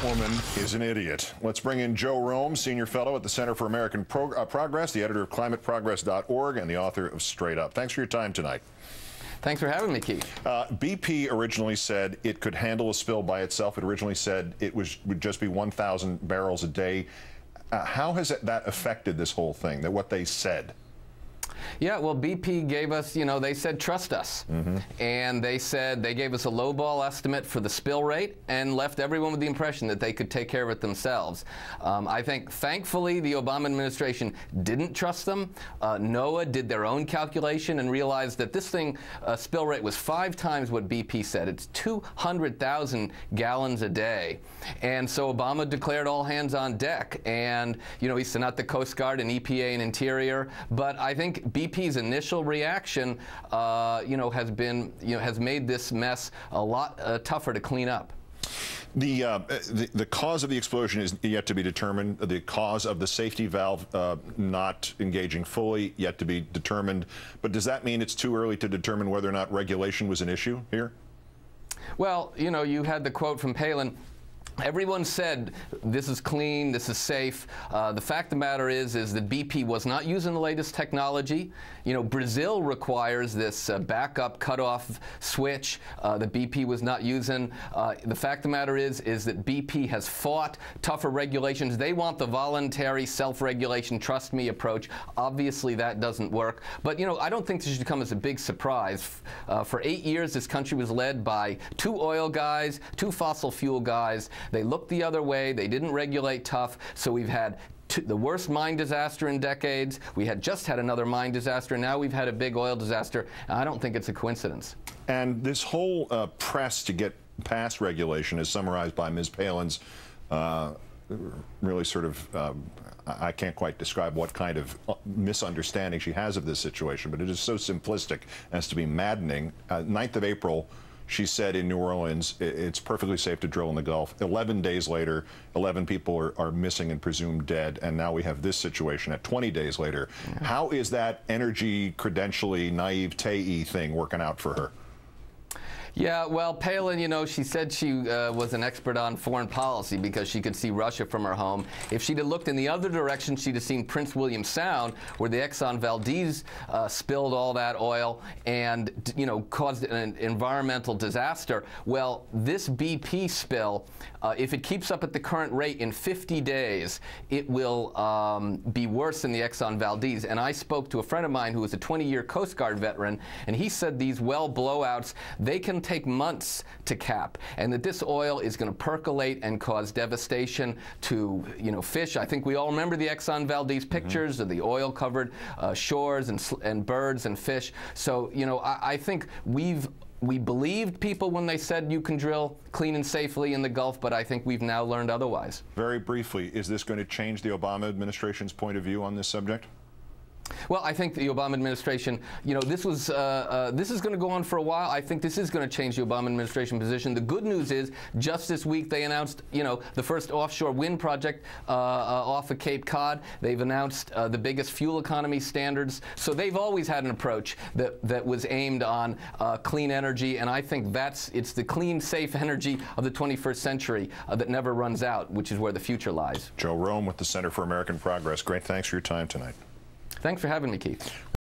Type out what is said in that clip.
woman is an idiot. Let's bring in Joe Romm, Senior Fellow at the Center for American Progress, the editor of climateprogress.org, and the author of Straight Up. Thanks for your time tonight. Thanks for having me, Keith. BP originally said it could handle a spill by itself. It originally said it would just be 1,000 barrels a day. How has that affected this whole thing, that what they said? Yeah, well, BP gave us, they said, trust us. And they said they gave us a lowball estimate for the spill rate and left everyone with the impression that they could take care of it themselves. I think, thankfully, the Obama administration didn't trust them. NOAA did their own calculation and realized that this thing, spill rate, was 5 times what BP said. It's 200,000 gallons a day. And so Obama declared all hands on deck. And, he sent out the Coast Guard and EPA and Interior. But I think BP's initial reaction, has made this mess a lot tougher to clean up. The cause of the explosion is yet to be determined. The cause of the safety valve not engaging fully, yet to be determined. But does that mean it's too early to determine whether or not regulation was an issue here? Well, you had the quote from Palin. Everyone said this is clean, this is safe. The fact of the matter is that BP was not using the latest technology. Brazil requires this backup cutoff switch that BP was not using. The fact of the matter is that BP has fought tougher regulations. They want the voluntary self-regulation, trust me approach. Obviously, that doesn't work. But I don't think this should come as a big surprise. For 8 years, this country was led by 2 oil guys, 2 fossil fuel guys. They looked the other way. They didn't regulate tough. So we've had the worst mine disaster in decades. We had just had another mine disaster. And now we've had a big oil disaster. I don't think it's a coincidence. And this whole press to get past regulation is summarized by Ms. Palin's really sort of, I can't quite describe what kind of misunderstanding she has of this situation, but it is so simplistic as to be maddening. 9th of April, she said in New Orleans, it's perfectly safe to drill in the Gulf. 11 days later, 11 people are missing and presumed dead, and now we have this situation at 20 days later. Yeah. How is that energy credentially naivete thing working out for her? Yeah, well, Palin, she said she was an expert on foreign policy because she could see Russia from her home. If she'd have looked in the other direction, she'd have seen Prince William Sound, where the Exxon Valdez spilled all that oil and, caused an environmental disaster. Well, this BP spill, if it keeps up at the current rate in 50 days, it will be worse than the Exxon Valdez. And I spoke to a friend of mine who was a 20-year Coast Guard veteran, and he said these well blowouts, they can take months to cap, and that this oil is going to percolate and cause devastation to fish. I think we all remember the Exxon Valdez pictures of the oil-covered shores and birds and fish. So I think we believed people when they said you can drill clean and safely in the Gulf, but I think we've now learned otherwise. Very briefly, is this going to change the Obama administration's point of view on this subject? Well, I think the Obama administration, this is going to go on for a while. I think this is going to change the Obama administration position. The good news is, just this week they announced, the first offshore wind project off of Cape Cod. They've announced the biggest fuel economy standards. So they've always had an approach that was aimed on clean energy, and I think it's the clean, safe energy of the 21st century that never runs out, which is where the future lies. Joe Romm with the Center for American Progress. Great, thanks for your time tonight. Thanks for having me, Keith.